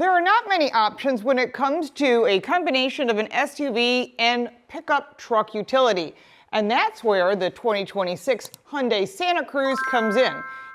There are not many options when it comes to a combination of an SUV and pickup truck utility, and that's where the 2026 Hyundai Santa Cruz comes in.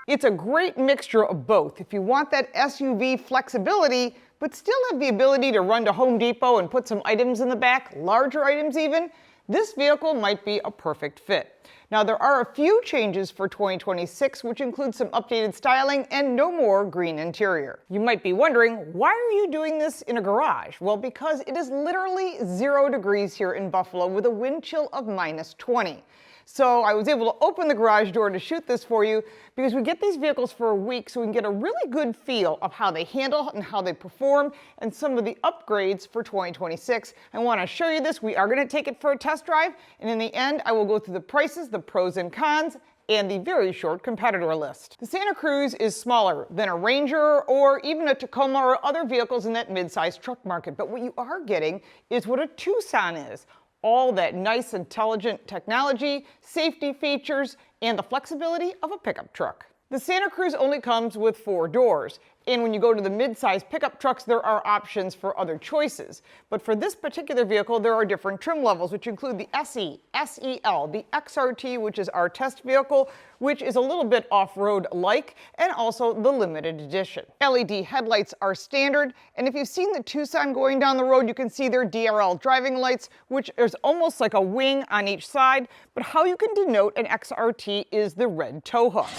It's a great mixture of both. If you want that SUV flexibility, but still have the ability to run to Home Depot and put some items in the back, larger items even, this vehicle might be a perfect fit. Now, there are a few changes for 2026, which include some updated styling and no more green interior. You might be wondering, why are you doing this in a garage? Well, because it is literally 0 degrees here in Buffalo with a wind chill of -20. So I was able to open the garage door to shoot this for you because we get these vehicles for a week so we can get a really good feel of how they handle and how they perform and some of the upgrades for 2026. I want to show you this. We are going to take it for a test drive, and in the end I will go through the prices, the pros and cons, and the very short competitor list. The Santa Cruz is smaller than a Ranger or even a Tacoma or other vehicles in that mid-sized truck market, but what you are getting is what a Tucson is. All that nice, intelligent technology, safety features, and the flexibility of a pickup truck. The Santa Cruz only comes with 4 doors, and when you go to the mid-size pickup trucks, there are options for other choices. But for this particular vehicle, there are different trim levels, which include the SE, SEL, the XRT, which is our test vehicle, which is a little bit off-road-like, and also the limited edition. LED headlights are standard, and if you've seen the Tucson going down the road, you can see their DRL driving lights, which is almost like a wing on each side, but how you can denote an XRT is the red tow hook.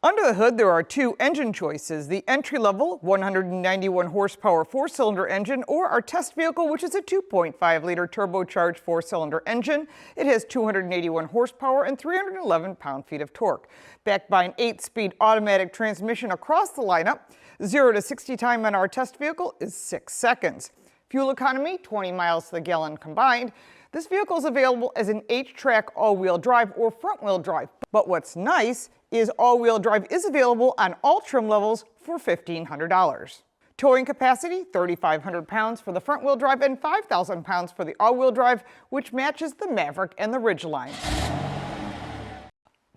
Under the hood, there are 2 engine choices, the entry-level 191 horsepower 4-cylinder engine or our test vehicle, which is a 2.5-liter turbocharged 4-cylinder engine. It has 281 horsepower and 311 pound-feet of torque. Backed by an 8-speed automatic transmission across the lineup, 0 to 60 time on our test vehicle is 6 seconds. Fuel economy, 20 miles to the gallon combined. This vehicle is available as an H-track all-wheel drive or front-wheel drive. But what's nice is all-wheel drive is available on all trim levels for $1,500. Towing capacity, 3,500 pounds for the front-wheel drive and 5,000 pounds for the all-wheel drive, which matches the Maverick and the Ridgeline.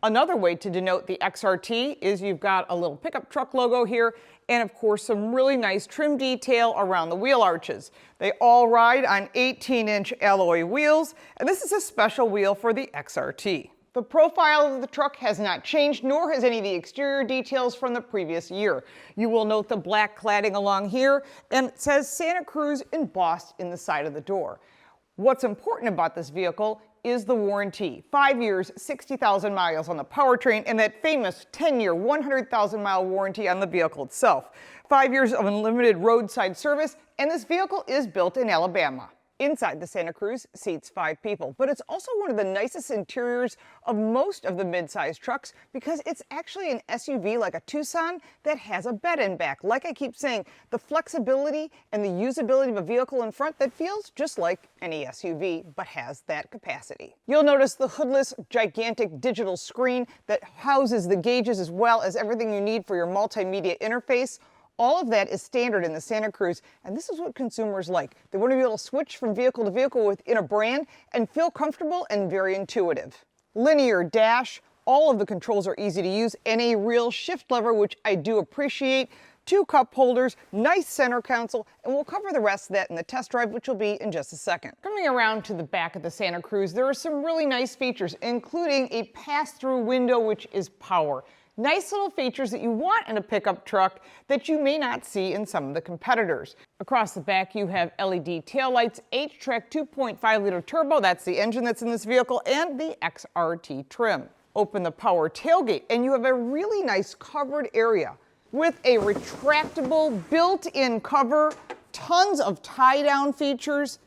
Another way to denote the XRT is you've got a little pickup truck logo here and of course some really nice trim detail around the wheel arches. They all ride on 18-inch alloy wheels, and this is a special wheel for the XRT. The profile of the truck has not changed, nor has any of the exterior details from the previous year. You will note the black cladding along here, and it says Santa Cruz embossed in the side of the door. What's important about this vehicle is the warranty. 5 years, 60,000 miles on the powertrain, and that famous 10-year, 100,000-mile warranty on the vehicle itself. 5 years of unlimited roadside service, and this vehicle is built in Alabama. Inside the Santa Cruz seats 5 people, but it's also one of the nicest interiors of most of the mid-size trucks because it's actually an SUV like a Tucson that has a bed in back. Like I keep saying, the flexibility and the usability of a vehicle in front that feels just like any SUV, but has that capacity. You'll notice the hoodless, gigantic digital screen that houses the gauges as well as everything you need for your multimedia interface. All of that is standard in the Santa Cruz, and this is what consumers like. They want to be able to switch from vehicle to vehicle within a brand and feel comfortable and very intuitive. Linear dash, all of the controls are easy to use, and a real shift lever, which I do appreciate. 2 cup holders, nice center console, and we'll cover the rest of that in the test drive, which will be in just a second. Coming around to the back of the Santa Cruz, there are some really nice features, including a pass-through window, which is power. Nice little features that you want in a pickup truck that you may not see in some of the competitors. Across the back, you have LED taillights, H-Track 2.5-liter turbo, that's the engine that's in this vehicle, and the XRT trim. Open the power tailgate, and you have a really nice covered area with a retractable built-in cover, tons of tie-down features,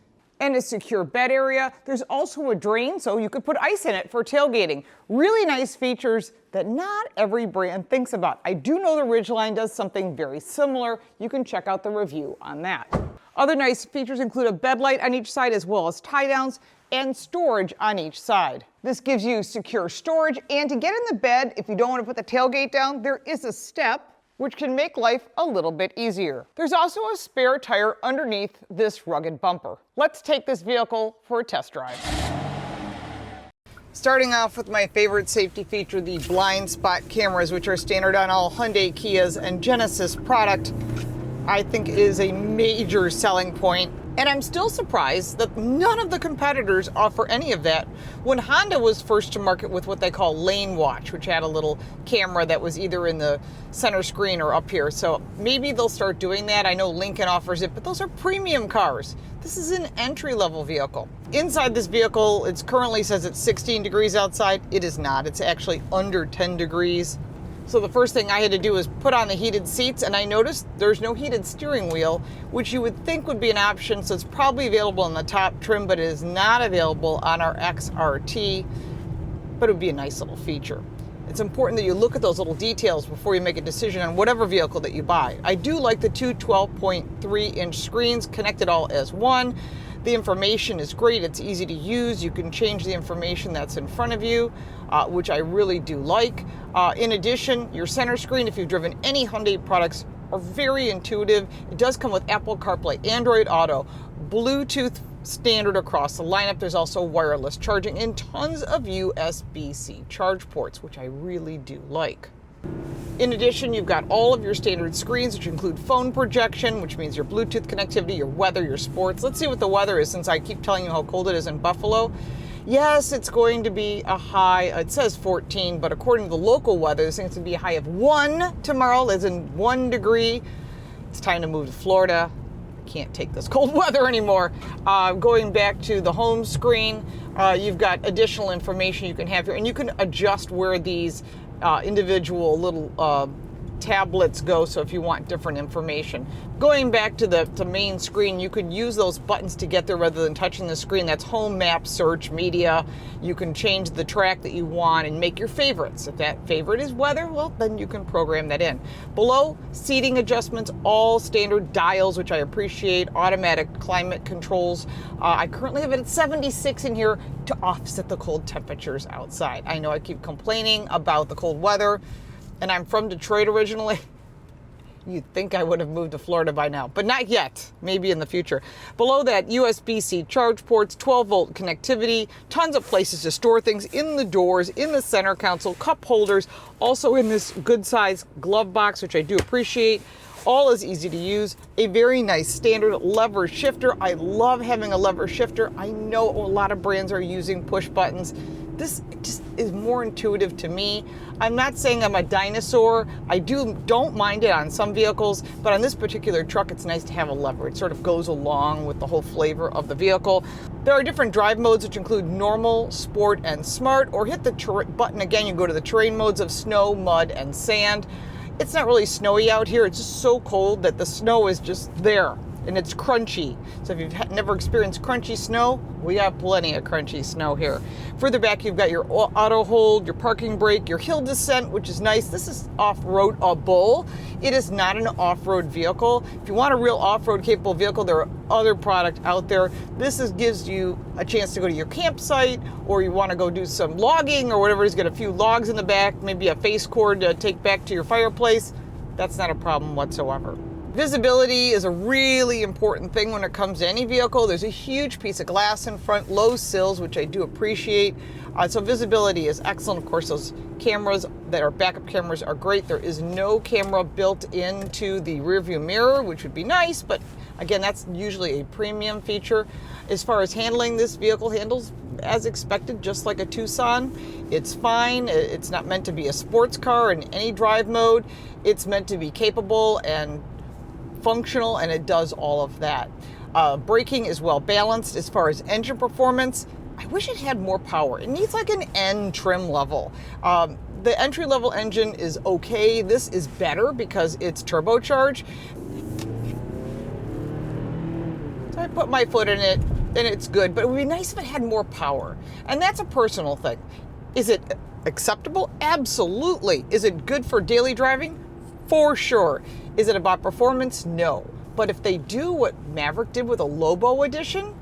and a secure bed area. There's also a drain, so you could put ice in it for tailgating. Really nice features that not every brand thinks about. I do know the Ridgeline does something very similar. You can check out the review on that. Other nice features include a bed light on each side as well as tie downs and storage on each side. This gives you secure storage, and to get in the bed, if you don't want to put the tailgate down, there is a step which can make life a little bit easier. There's also a spare tire underneath this rugged bumper. Let's take this vehicle for a test drive. Starting off with my favorite safety feature, the blind spot cameras, which are standard on all Hyundai, Kias, and Genesis product. I think it is a major selling point. And I'm still surprised that none of the competitors offer any of that when Honda was first to market with what they call lane watch, which had a little camera that was either in the center screen or up here. So maybe they'll start doing that. I know Lincoln offers it, but those are premium cars. This is an entry-level vehicle. Inside this vehicle, it currently says it's 16 degrees outside. It is not. It's actually under 10 degrees. So the first thing I had to do was put on the heated seats, and I noticed there's no heated steering wheel, which you would think would be an option, so it's probably available in the top trim, but it is not available on our XRT, but it would be a nice little feature. It's important that you look at those little details before you make a decision on whatever vehicle that you buy. I do like the two 12.3-inch screens connected all as one. The information is great. It's easy to use. You can change the information that's in front of you, which I really do like. In addition, your center screen, if you've driven any Hyundai products, are very intuitive. It does come with Apple CarPlay, Android Auto, Bluetooth standard across the lineup. There's also wireless charging and tons of USB-C charge ports, which I really do like. In addition, you've got all of your standard screens, which include phone projection, which means your Bluetooth connectivity, your weather, your sports. Let's see what the weather is, since I keep telling you how cold it is in Buffalo. Yes, it's going to be a high, it says 14, but according to the local weather, this thing's going to be a high of 1 tomorrow, as in 1 degree. It's time to move to Florida. I can't take this cold weather anymore. Going back to the home screen, you've got additional information you can have here, and you can adjust where these individual little tablets go, so if you want different information. Going back to the main screen, you could use those buttons to get there rather than touching the screen. That's home, map, search, media. You can change the track that you want and make your favorites. If that favorite is weather, well, then you can program that in. Below, seating adjustments, all standard dials, which I appreciate, automatic climate controls. I currently have it at 76 in here to offset the cold temperatures outside. I know I keep complaining about the cold weather, and I'm from Detroit originally. You'd think I would have moved to Florida by now, but not yet. Maybe in the future. Below that, USB-C charge ports, 12-volt connectivity, tons of places to store things in the doors, in the center console, cup holders, also in this good-sized glove box, which I do appreciate. All is easy to use. A very nice standard lever shifter. I love having a lever shifter. I know a lot of brands are using push buttons. This just is more intuitive to me. I'm not saying I'm a dinosaur. I don't mind it on some vehicles, but on this particular truck, it's nice to have a lever. It sort of goes along with the whole flavor of the vehicle. There are different drive modes, which include normal, sport, and smart, or hit the button again, you go to the terrain modes of snow, mud, and sand. It's not really snowy out here. It's just so cold that the snow is just there. And it's crunchy. So if you've never experienced crunchy snow, we got plenty of crunchy snow here. Further back, you've got your auto hold, your parking brake, your hill descent, which is nice. This is off-roadable. It is not an off-road vehicle. If you want a real off-road capable vehicle, there are other products out there. This gives you a chance to go to your campsite, or you want to go do some logging or whatever. It's got a few logs in the back, maybe a face cord to take back to your fireplace. That's not a problem whatsoever. Visibility is a really important thing when it comes to any vehicle. There's a huge piece of glass in front, low sills, which I do appreciate. So visibility is excellent. Of course, those cameras that are backup cameras are great. There is no camera built into the rearview mirror, which would be nice, but again, that's usually a premium feature. As far as handling, this vehicle handles as expected, just like a Tucson. It's fine. It's not meant to be a sports car in any drive mode. It's meant to be capable and functional, and it does all of that. Braking is well balanced. As far as engine performance, I wish it had more power. It needs like an N trim level. The entry level engine is okay. This is better because it's turbocharged. So I put my foot in it and it's good, but it would be nice if it had more power. And that's a personal thing. Is it acceptable? Absolutely. Is it good for daily driving? For sure. Is it about performance? No. But if they do what Maverick did with a Lobo edition,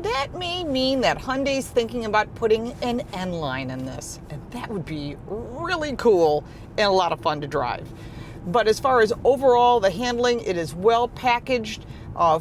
that may mean that Hyundai's thinking about putting an N line in this. And that would be really cool and a lot of fun to drive. But as far as overall the handling, it is well packaged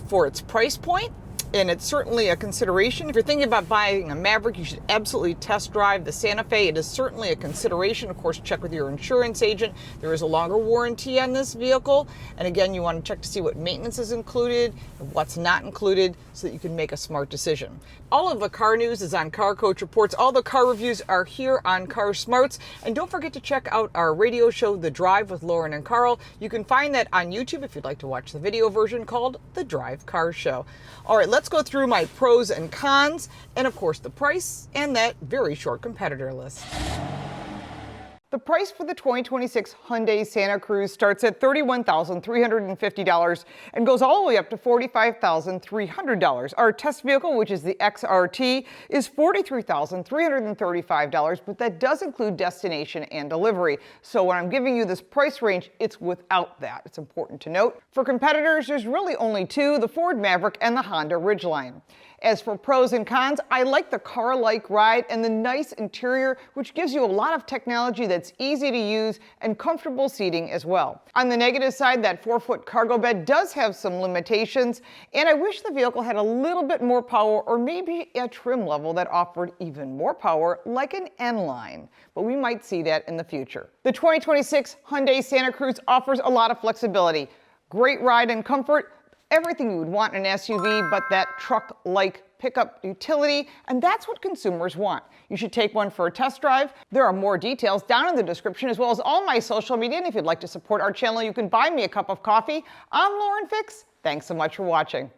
for its price point. and it's certainly a consideration. If you're thinking about buying a Maverick, you should absolutely test drive the Santa Fe. It is certainly a consideration. Of course, check with your insurance agent. There is a longer warranty on this vehicle. And again, you want to check to see what maintenance is included and what's not included so that you can make a smart decision. All of the car news is on Car Coach Reports. All the car reviews are here on Car Smarts. And don't forget to check out our radio show, The Drive with Lauren and Carl. You can find that on YouTube if you'd like to watch the video version called The Drive Car Show. All right, let's go through my pros and cons, and of course the price and that very short competitor list. The price for the 2026 Hyundai Santa Cruz starts at $31,350 and goes all the way up to $45,300. Our test vehicle, which is the XRT, is $43,335, but that does include destination and delivery. So when I'm giving you this price range, it's without that. It's important to note. For competitors, there's really only two, the Ford Maverick and the Honda Ridgeline. As for pros and cons, I like the car-like ride and the nice interior, which gives you a lot of technology that's easy to use and comfortable seating as well. On the negative side, that 4-foot cargo bed does have some limitations, and I wish the vehicle had a little bit more power or maybe a trim level that offered even more power, like an N-Line. But we might see that in the future. The 2026 Hyundai Santa Cruz offers a lot of flexibility, great ride and comfort, everything you would want in an SUV, but that truck-like pickup utility, and that's what consumers want. You should take one for a test drive. There are more details down in the description, as well as all my social media, and if you'd like to support our channel, you can buy me a cup of coffee. I'm Lauren Fix. Thanks so much for watching.